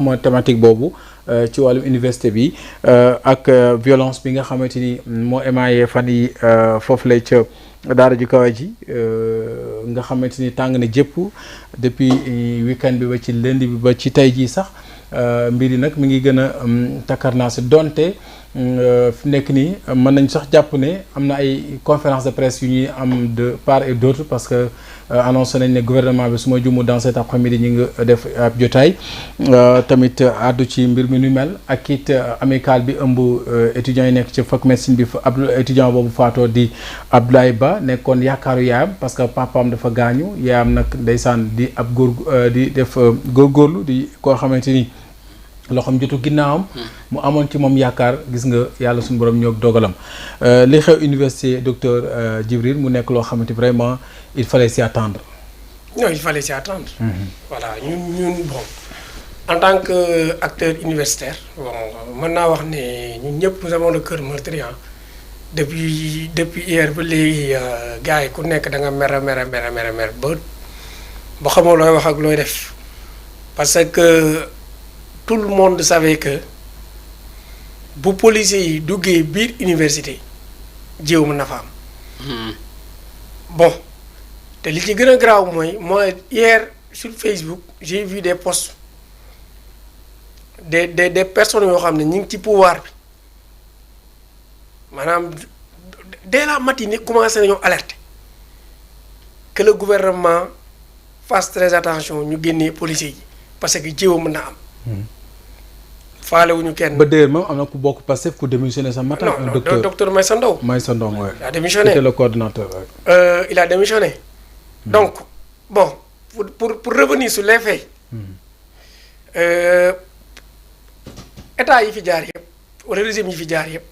mooy thématique boobu ci wàllum université bi ak violence bi nga xamante ni moo émaillé fan yi foofu lay ca daara ji kawe ji nga xamante ni tàng na jëpp depuis week-end bi ba ci lundi bi ba ci tey jii sax mbir yi nag mi ngi gën a takkarnaase donte fi nekk nii mën nañ sax jàpp ne am na ay conférence de presse yu ñuy am de part et d'autre parce que annoncé nañ ne gouvernement bi su ma jumu dans cet après-midi ñu ngi def ab jotaay tamit àddu ci mbir mi nu mel ak it amical bi ëmb étudiants yi nekk ci fac médecine bi ab étudiant boobu faatoo di Abdoulaye Ba nekkoon yaakaaru yaayam parce que papaam dafa gaañu yaayam nag ndeysaan di ab góor di def góorgóorlu di koo xamante ni loxoom jotu ginnaawam mu amoon ci moom yaakaar gis nga yàlla suñu borom ñoo dogalam li xew université docteur Djibril mu nekk loo xamante vraiment il fallait s'y attendre. Non, il fallait s'y attendre. Voilà ñun bon en tant que acteur universitaire bon mën naa wax ne ñun ñëpp nous avons le cœur meurtri depuis hier ba léegi gars yi ku nekk da nga mer ba xamoo looy wax ak looy def parce que tout le monde savait que bu policiers yi duggee biir université jéew mën na fa am bon te li ci gën a graaw mooy hier sur Facebook j'ai vu des posts des personnes yoo xam ne ñu ngi ci pouvoir bi maanaam dès la matinée commencé nañoo alerter que le gouvernement fasse très attention ñu génnee policiers yi parce que jéew mën na am. faale wuñu kenn. ba déer moom am na ku bokk Pastef ku démissionné ce matin. non docteur Maïssa Ndao. Maïssa Ndao ouais. Il a démissionné. C'était le coordinateur. Il a démissionné. Donc bon pour revenir sur les faits. État yi fi jaar yëpp wala régime yi fi jaar yëpp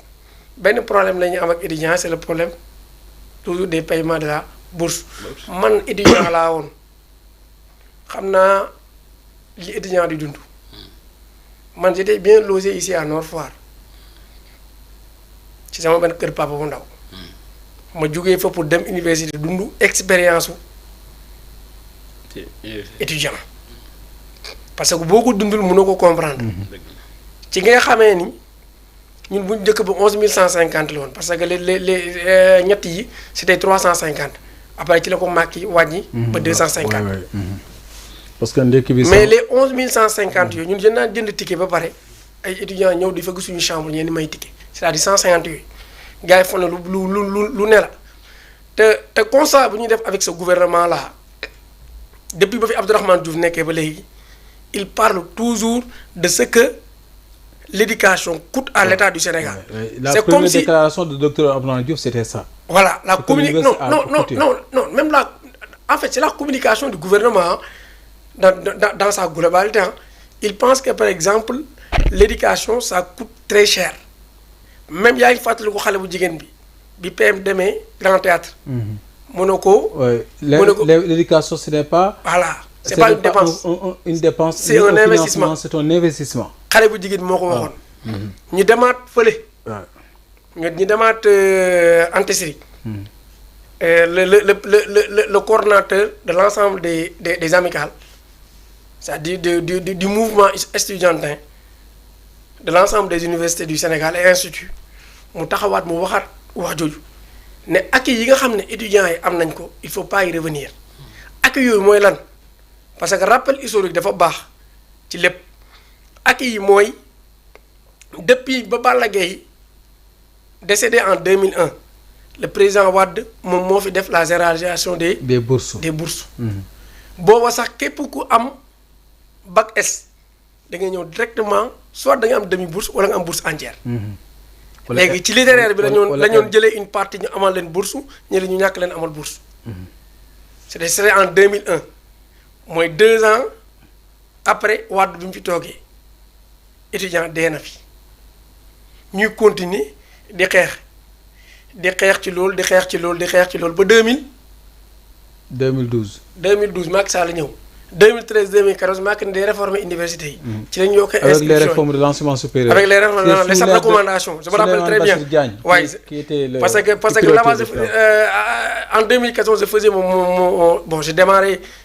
benn problème la ñu am ak étudiants c'est le problème toujours des paiements de la bourse. Man étudiant laa woon xam naa li étudiant di dund. Man j'étais bien logé ici à Nord Foire ci sama benn kër papa bu ndaw ma jugee fa pour dem université dund expérience étudiant parce que boo ko dundul mënoo ko comprendre ci nga xamee ni ñun bu njëkk ba 11150 la woon parce que les ñett yi c'était 350 après ci la ko màkki wàññi ba 250 parce que ndekki bi mais les 11150 yooyu ñun jënd naa jënd ticket ba pare ay étudiants ñëw di fëgg suñu chambre ñeen ni may ticket c'est-à-dire 150 yooyu gars yi foog na lu ne la te constat bu ñuy def avec ce gouvernement là depuis ba fi Abdourahmane Diouf nekkee ba léegi il parle toujours de ce que l'éducation coûte à l'État du Sénégal. C'est comme si la première déclaration de docteur Abdourahmane Diouf c'était ça. Voilà la communication non même la en fait c'est la communication du gouvernement dans sa globalité il pense que par exemple l'éducation ça coûte très cher même yaa ngi fàttali ko xale bu jigéen bi PM demee Grand Théâtre mënoo ko l'éducation ce n'est pas voilà c'est pas une dépense c'est un investissement c'est un investissement xale bu jigéen bi moo ko waxoon ñu demaat fële ñu demaat Antesri le coordonnateur de l'ensemble des amicales c'est-à-dire du mouvement estudiantin de l'ensemble des universités du Sénégal et instituts mu taxawaat mu waxaat wax jooju ne acquis yi nga xam ne étudiants yi am nañ ko il faut pas y revenir acquis yooyu mooy lan parce que rappel historique dafa baax ci lépp acquis yi mooy depuis ba Balla Gaye décédé en 2001 le président Wade moom moo fi def la généralisation des bourses booba sax képp ku am bac S da nga ñëw directement soit da nga am demi bourse wala nga am bourse entière. léegi ci littéraire bi lañoon jëlee une partie ñu amal leen bourse ñi ñu ñàkk leen amal bourse. c'était en 2001 mooy 2 ans après Wade bi mu fi toogee étudiant dee na fi ñuy continuer di xeex ci loolu ba 2012 Macky Sall ñëw. 2013 2014 Macky ne day réformer université yi. ci lañ yokk avec les réformes de l'enseignement supérieur. avec les réformes les 7 recommandations. je me rappelle très bien waaye parce que la base en 2014 je faisais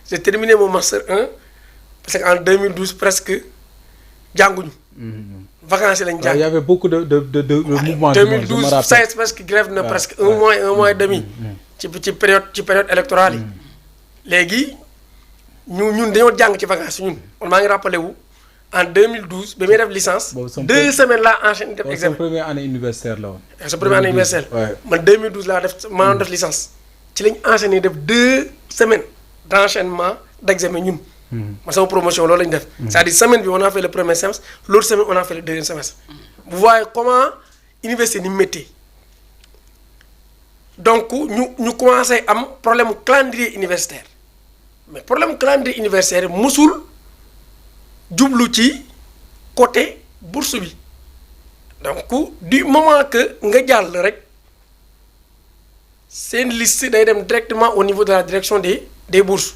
j'ai terminé mon master 1 parce que en 2012 presque jànguñu. vacances yi lañ il jàng. y avait beaucoup de mouvements. 2012 SAES presque grève na presque un mois et demi. ci période électorale yi. léegi ñun dañoo jàng ci vacances ñun man maa ngi rappelé wu en 2012 ba muy def licence. 2 semaines laa enchaîné def examen. sa première année universitaire la woon. sa première année universitaire. man 2012 laa def maa def licence. ci lañ enchaîné def 2 semaines d' enchaînement d' examen ñun. ma sama promotion loolu lañ def. c'est-à-dire semaine bi on a fait le premier semestre l'autre semaine on a fait le deuxième semestre. vous voyez comment université ni métti donc ñu commencé am problème mu calendrier universitaire mais problème mu calendrier universitaire musul jublu ci côté bourse bi donc du moment que nga jàll rek seen liste day dem directement au niveau de la direction des bourses.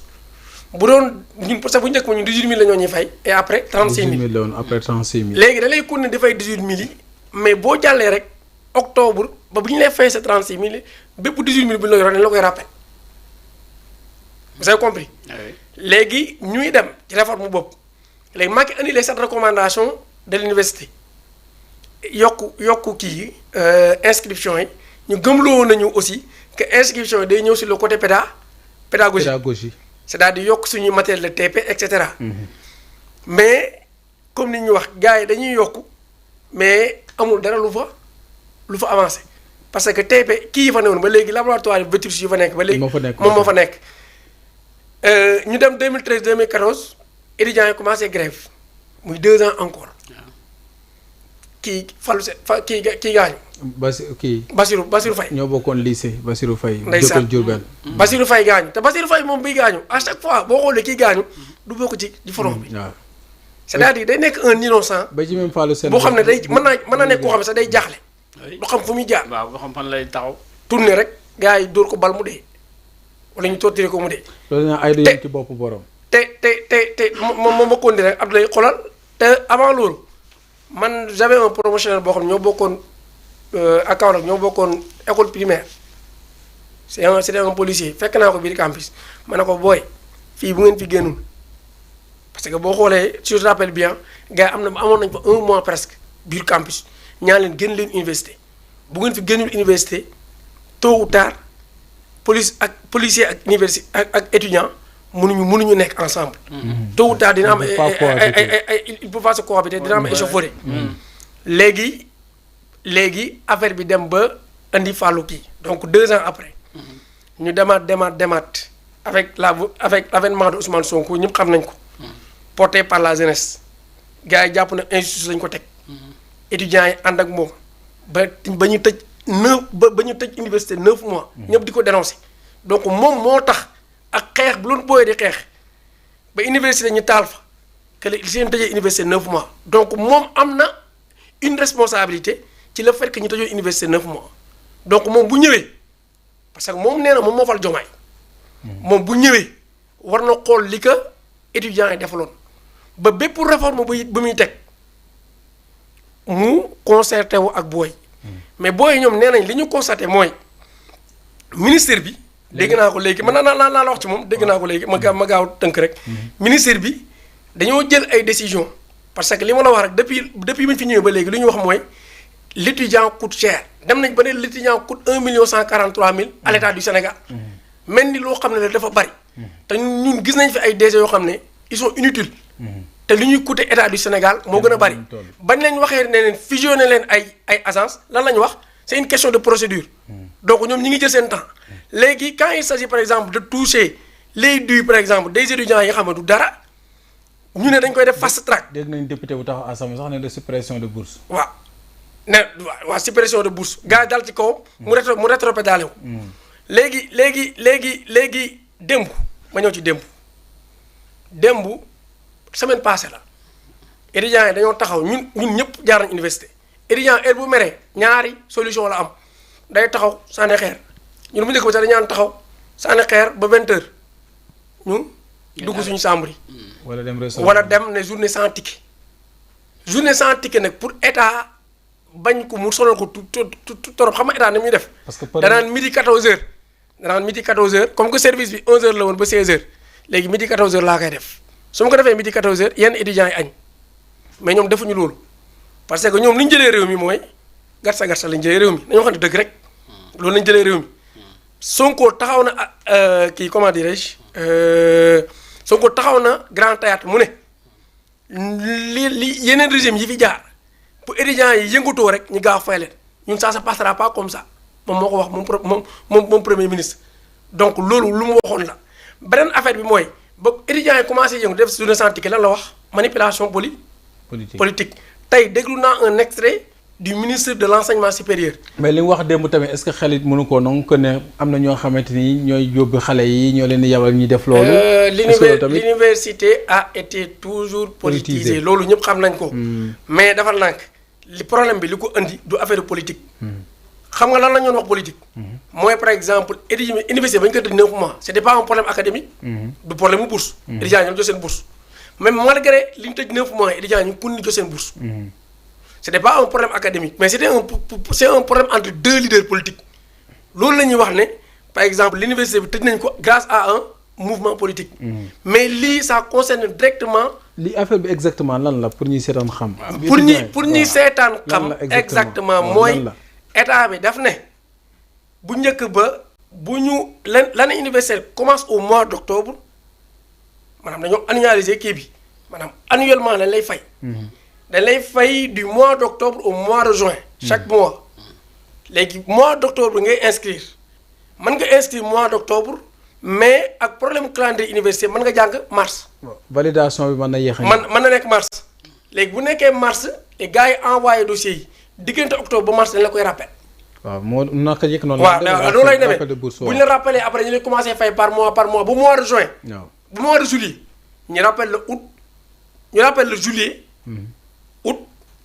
bu doon ñun parce que bu njëkk ma ñun 18000 la ñoo ñuy fay et après 36000 18000 la woon après 36000. léegi da lay continuer di fay 18000 yi mais boo jàllee rek octobre ba bu ñu lay fay sa 36000 yi bépp 18000 bu ñu la yoroon dañ la koy rappel vous avez compris. léegi ñuy dem ci réforme bopp léegi Macky indi les 7 recommandations de l'université yokku kii inscription yi ñu gëmloo nañu aussi que inscription yi day ñëw sur le côté pédagogie. c'est-à-dire yokk suñuy matériel de TP et cetera. mais comme ni ñu wax gars yi dañuy yokk mais amul dara lu fa avancé parce que TP kii yi fa newoon ba léegi laboratoire Vétus yi fa nekk ba léegi. moom moo fa nekk. ñu dem 2013 2014 étudiants yi commencé grève muy 2 ans encore. kii kii gaañu. Bassirou Faye. ñoo bokkoon lycée Bassirou Faye. ndeysaan dëkkal Diourbel. Bassirou Faye gaañu te Bassirou Faye moom biy gaañu à chaque fois boo xoolee kii gaañu du bokk ci front bi. waaw c'est-à-dire day nekk un innocent. ba ci même Fallou Sène boo xam ne day mën naa nekk koo xam ne sax day jaaxle. du xam fu muy jaar. waaw boo xam fan lay taxaw. tourné rek gars yi dóor ko bal mu dee wala ñu torturé ko mu dee. loolu nag ay du yem ci bopp borom. te ma continué rek Abdoulaye xoolal te avant loolu man j'avais un promotionnaire boo xam ne ñoo bokkoon ak Kaolack ñoo bokkoon école primaire c'était un policier fekk naa ko biir campus ma ne ko booy fii bu ngeen fi génnul parce que boo xoolee si je te rappelle bien gars yi amoon nañ fa 1 mois presque biir campus ñaan leen génn leen université bu ngeen fi génnul université tôt ou tard policier ak université ak étudiant mënuñu nekk ensemble. tôt ou tard dina am il peut pas se cohabiter dina am échauffourée. léegi affaire bi dem ba andi fàllu kii donc 2 ans après. ñu demaat avec l'avènement de Ousmane Sonko ñëpp xam nañ ko. porté par la jeunesse. gars yi jàpp na injustice lañ ko teg. étudiants yi ànd ak moom ba ñu tëj 9 ba ñu tëj université 9 mois. ñëpp di ko dénoncé donc moom moo tax. ak xeex bu loolu booyee di xeex ba université ñu taal fa que li seen tëjee université 9 mois donc moom am na une responsabilité ci le fait que ñu tëjoo université 9 mois donc moom bu ñëwee parce que moom nee na moom moo fal Jomaay moom bu ñëwee war na xool li ko étudiants yi defaloon ba bépp réforme bu muy teg mu concerté wu ak booy mais booy ñoom nee nañ li ñu constaté mooy ministère bi. dégg naa ko léegi mën naa la wax ci moom dégg naa ko léegi ma gaaw tënk rek. ministère bi dañoo jël ay décisions parce que li ma la wax rek depuis bi ñu fi ñëwee ba léegi li ñu wax mooy l' étudiant coûte cher dem nañ ba ne l' étudiant coûte 1 143 000 à l' état du Sénégal. mel ni loo xam ne dafa bari. te ñun gis nañ fi ay DG yoo xam ne ils sont inutiles. te li ñuy coûter état du Sénégal moo gën a bari. bañ leen waxee ne leen fusionné leen ay agences lan la ñu wax c' est une question de procédure. donc ñoom ñi ngi jël seen temps. léegi quand il s'agit par exemple de toucher les dues par exemple des étudiants yi nga xam ne du dara ñu ne dañ koy def fast track. dégg nañ député bu taxaw assemblée sax ne de suppression de bourse. waaw waaw suppression de bourse gars yi dal ci kawam. mu rétropédalé wu. léegi démb ma ñëw ci démb semaine passée la étudiants yi dañoo taxaw ñun ñëpp jaar nañ université étudiant heure bu meree ñaari solution la am day taxaw sànni xeer. ñun bu njëkk ba sax dañu naan taxaw sànni xeer ba 20h ñu dugg suñu chambre yi. wala dem ne journée sans ticket. journée sans ticket nag pour état bañ ko mu sonal ko torop xam nga état ni muy def. parce que danaan midi 14h. danaan midi 14h comme que service bi 11h la woon ba 16h léegi midi 14h laa koy def su ma ko defee midi 14h yenn étudiants yi añ mais ñoom defuñu loolu parce que ñoom li ñu jëlee réew mi mooy gatsa lañ jëlee réew mi dañoo xam ne dëgg rek loolu lañ jëlee réew mi Sonko taxaw na kii comment dirais-je Sonko taxaw na grand théâtre mu ne li yeneen régime yi fi jaar pour étudiants yi yëngatoo rek ñu gaaw fay leen ñun ça se passera pas comme ça moom moo ko wax moom premier ministre donc loolu lu mu waxoon la beneen affaire bi mooy ba étudiants yi commencé yëngu def journée sans ticket lan la wax manipulation politique tey déglu naa un extrait du ministre de l'enseignement supérieur. mais li mu wax démb tamit est-ce que xelit mënu ko nangu ko ne am na ñoo xamante ni ñooy yóbbu xale yi ñoo leen di yabal ñuy def loolu. l'université a été toujours politisée loolu ñëpp xam nañ ko. mais dafa nànk li problème bi li ko indi du affaire politique. xam nga lan la ñu wax politique. mooy par exemple université ba ñu ko tëj 9 mois c'était pas un problème académique. du problème mu bourse. étudiants ñoom jox seen bourse. même malgré li ñu tëj 9 mois étudiants ñu kun ni jox seen bourse. C'était pas un problème académique mais c'est un problème entre deux leaders politiques loolu la ñuy wax ne par exemple l'université bi tëj nañ ko grâce à un mouvement politique. mais lii ça concerne directement. li affaire bi exactement lan la pour ñuy seetaan xam. pour ñuy seetaan xam exactement mooy état bi daf ne bu njëkk ba bu ñu l'année universitaire commence au mois d'octobre maanaam dañoo annualiser kii bi maanaam annuellement lañ lay fay. dañ lay fay du mois d'octobre au mois de juin chaque mois léegi mois d'octobre ngay inscrire mën nga inscrire mois d'octobre mais ak problème calendrier université mën nga jàng mars. validation bi mën na yéex a mën na nekk mars léegi bu nekkee mars les gars yi envoyé dossier yi diggante octobre ba mars dañ la koy rappel. waaw moo naka jëkk noonu. waaw loolu lay demee bu ñu la rappelé après ñu lay commencé fay par mois ba mois de juin. waaw bu mois de juillet ñu rappel le août ñu rappel le juillet. août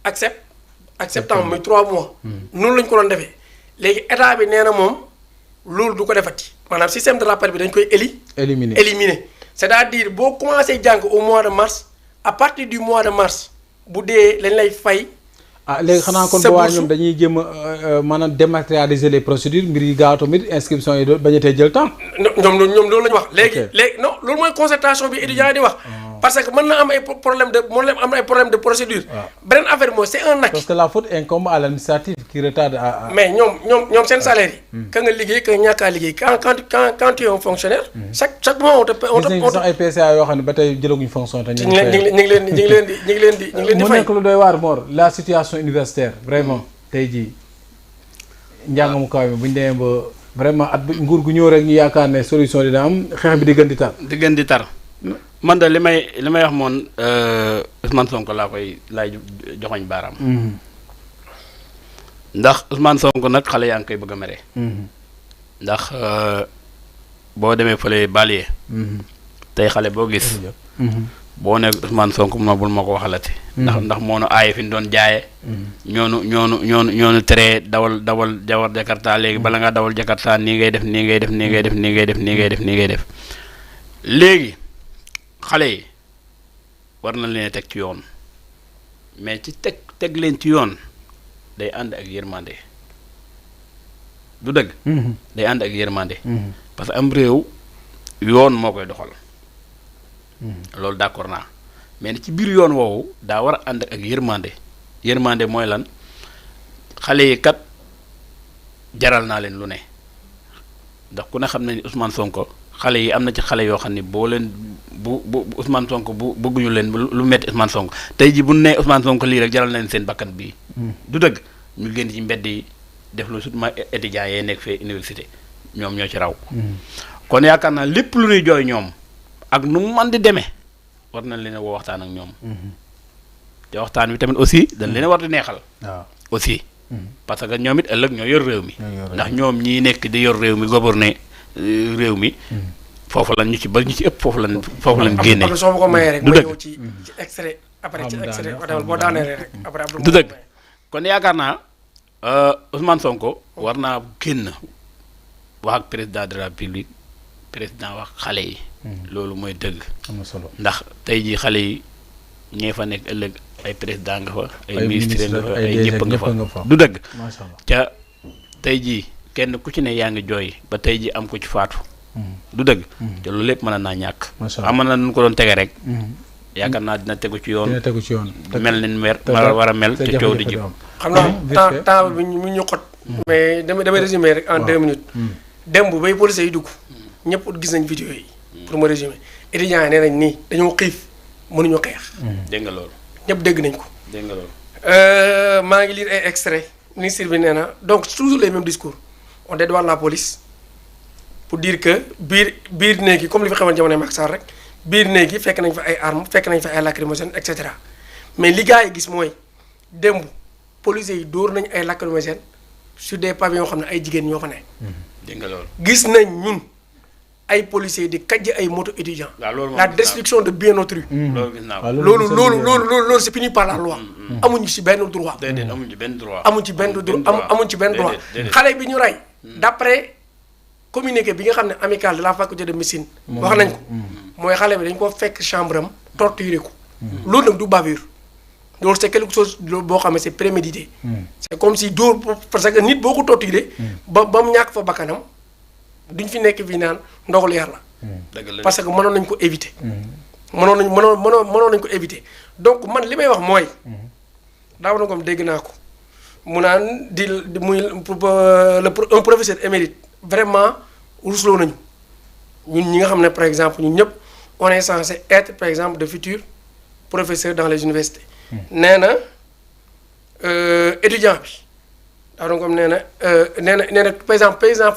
ak septembre muy 3 mois. noonu la ñu ko doon defee léegi état bi nee na moom loolu du ko defati maanaam système de rappel bi dañ koy éliminer c'est-à-dire boo commencé jàng au mois de mars à partir du mois de mars bu dee lañ lay fay. léegi xanaa kon boobaa ñoom dañuy jéem a maanaam dématérialiser les procédures mbir yi gaaw tamit inscription yi bañatee jël temps. ñoom loolu la ñu wax. léegi non loolu mooy concertation bi étudiants yi di wax. parce que mën na am ay problème de procédure. beneen affaire mooy c'est un acquis. parce que la faute incombe à l'administratif qui retarde à. mais ñoom seen salaire yi. ka nga liggéey ka ñàkk a liggéey quand tu es un fonctionnaire. chaque mois on te paie. gis nañu sax ay PCA yoo xam ne ba tey jëlaguñu fonction. te ñu ngi leen di fay. mu nekk lu doy waar Mor la situation universitaire vraiment tey jii njàng mu kaw mi bu ñu demee ba vraiment at nguur gu ñëw rek ñu yaakaar ne solution dina am xeex bi di gën di tar. man de li may wax moom Ousmane Sonko laay joxoñ baaraam. ndax Ousmane Sonko nag xale yaa ngi koy bëgg a mere. ndax boo demee fële Balié. tey xale boo gis. boo nekk Ousmane Sonko mu bul ma ko waxalati. ndax moo nu aaye fi ñu doon jaaye. ñoonu tere dawal Jakarta léegi bala ngaa dawal Jakarta nii ngay def. léegi xale yi war na leen teg ci yoon mais ci teg leen ci yoon day ànd ak yërmande du dëgg. day ànd ak yërmande. parce que am réew yoon moo koy doxal. loolu d'accord naa mais ci biir yoon woowu daa war a ànd ak yërmande mooy lan xale yi kat jaral naa leen lu ne ndax ku ne xam ne ni Ousmane Sonko xale yi am na ci xale yoo xam ne boo leen bu Ousmane Sonko bu bëgguñu leen lu metti Ousmane Sonko tey ji bu nee Ousmane Sonko lii rek jaral na leen seen bakkan bii. du dëgg ñu génn ci mbedd yi def lu surtout étudiants yee nekk fee université ñoom ñoo ci raw. kon yaakaar naa lépp lu ñuy jooy ñoom. ak nu mu mën di demee war nañ leen a woo waxtaan ak ñoom. te waxtaan wi tamit aussi dañ leen a war di neexal. waaw aussi. parce que ñoom it ëllëg ñoo yor réew mi. ndax ñoom ñii nekk di yor réew mi gouverner réew mi. foofu lan ñu ci ëpp foofu lan génnee. am soo ma ko mayee rek. du dëgg ma ñëw ci extrait après ci extrait boo daanelee rek après. du dëgg kon yaakaar naa Ousmane Sonko war naa génn wax ak président de la République président wax xale yi. loolu mooy dëgg. am na solo ndax tey jii xale yi ñee fa nekk ëllëg ay président nga fa. ay ministre nga fa ay ñëpp nga fa du dëgg. macha allah ca tey jii kenn ku ci ne yaa ngi jooy ba tey jii am ko ci faatu. du dëgg. te loolu lépp mën naa ñàkk. macha allah am na nu ko doon tege rek. yaakaar naa dina tegu ci yoon. dina tegu ci yoon. mel ni war a mel te coow di jib. xam naa temps bi mu ñu xot. mais damay résumer rek en 2 minutes. démb bay policiers yi dugg. ñëpp gis nañ vidéo yi. pour me résumer étudiants yi nee nañ nii dañoo xiif mënuñu xeex. dégg nga loolu. ñëpp dégg nañ ko. dégg nga loolu. maa ngi lire ay extrait ministre bi nee na donc toujours les mêmes discours on dédouane la police pour dire que biir néeg yi comme li fi xewoon jamono Macky Sall rek biir néeg yi fekk nañ fa ay armes fekk nañ fa ay lacrymogènes et cetera mais li gars yi gis mooy démb policiers yi dóor nañ ay lacrymogènes sur des pavillons yoo xam ne ay jigéen ñoo fa ne. dégg nga loolu. gis nañ ñun ay policiers di kajj ay moto étudiants. la destruction de biens autrui. loolu gis naa ko. loolu c'est puni par la loi. amuñu ci benn droit. déedéet amuñu ci benn droit. amuñu ci benn droit xale bi ñu rey. d'après communiqué bi nga xam ne amical de la faculté de médecine. wax nañ ko mooy xale bi dañ ko fekk chambre am torturé ko. loolu nag du bavure. loolu c'est quelque chose boo xam ne c'est prémédité. c'est comme si dóor parce que nit boo ko torturé. ba mu ñàkk fa bakkanam duñ fi nekk fii naan ndogalu yàlla. parce que mënoon nañ ko éviter. mënoon nañ ko éviter donc man li may wax mooy. daaw na comme dégg naa ko mu naan muy un professeur émérite vraiment rusloo nañu ñun ñi nga xam ne par exemple ñun ñëpp on est censé être par exemple de futurs professeurs dans les universités. nee na étudiant bi daaw na comme nee na par exemple président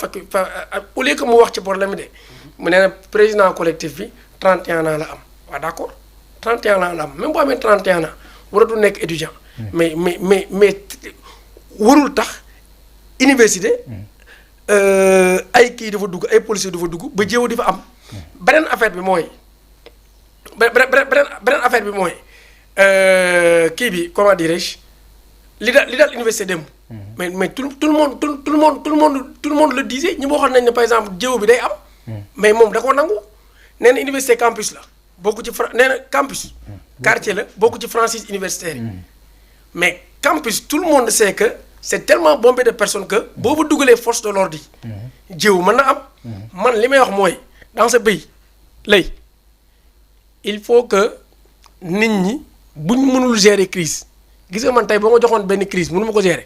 au lieu que mu wax ci problème bi de mu nee na président collectif bi 31 ans la am waaw d'accord 31 ans la am même boo amee 31 ans waratu nekk étudiant. mais warul tax université ay kii dafa dugg ay policiers dafa dugg ba jéew di fa am. beneen affaire bi mooy beneen affaire bi mooy kii bi comment dirais-je li daal université dem. mais tout le monde le disait ñi waxoon nañ ne par exemple jéew bi day am. mais moom da koo nangu nee na université campus la bokku ci nee na campus. quartier la bokku ci franchise universitaire yi. mais campus tout le monde sait que c'est tellement bombé de personnes que boo fa dugalee force de l'ordre yi jiw mën na am. man li may wax mooy dans ce pays lay il faut que nit ñi buñ mënul gérer crise gis nga man tey ba ma joxoon benn crise mënu ma ko gérer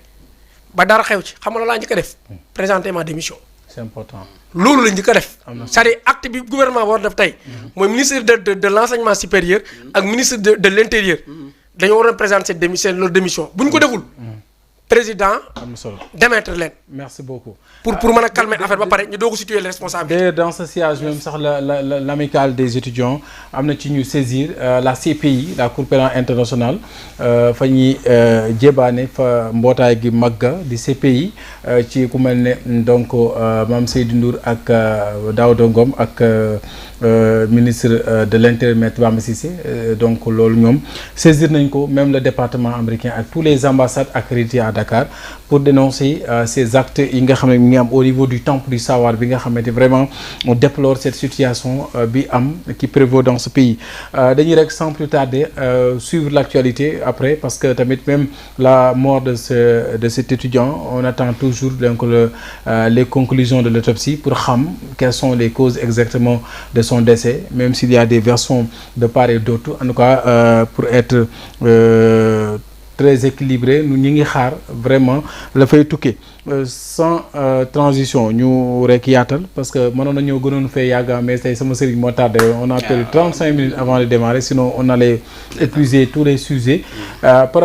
ba dara xew ci xam nga laa njëkk a def. présenter ma démission. c'est important. loolu la njëkk a def. c'est-à-dire acte bi gouvernement war def tey mooy ministre de l'enseignement supérieur ak ministre de l'intérieur. dañoo waroon présenter cette démission leur démission bu ñu ko deful. président. am na solo démettre leen. merci beaucoup. pour mën a calmer affaire ba pare ñu doog a situer les responsabilités. d'ailleurs dans ce siège même sax l'amicale des étudiants am na ci ñu saisir la CPI la Cour pénale internationale fa ñuy jébaane fa mbootaay gi magga di CPI ci ku mel ne donc Mame Seydou Ndour ak Daouda Ngom ak ministre de l'Intérieur Maître Bamba Cissé donc loolu ñoom saisir nañ ko même le département américain ak tous les ambassades accréditées à Dakar pour dénoncer ces actes yi nga xam ne mi ngi am au niveau du temple du savoir bi nga xamante vraiment on déplore cette situation bi am qui prévaut dans ce pays dañuy rek sans plus tarder suivre l'actualité après parce que tamit même la mort de cet étudiant on attend toujours donc les conclusions de l'autopsie pour xam quelles sont les causes exactement de son décès même s'il y a des versions de part et d'autre en tout cas pour être très équilibré ñu ngi xaar vraiment la fay tukkee sans transition ñu rek yaatal parce que mënoon na ñoo gënoon fee yàgga mais tey sama sëriñ moo tardé on a perdu 35 minutes avant de démarrer sinon on allait épuiser tous les sujets par rapport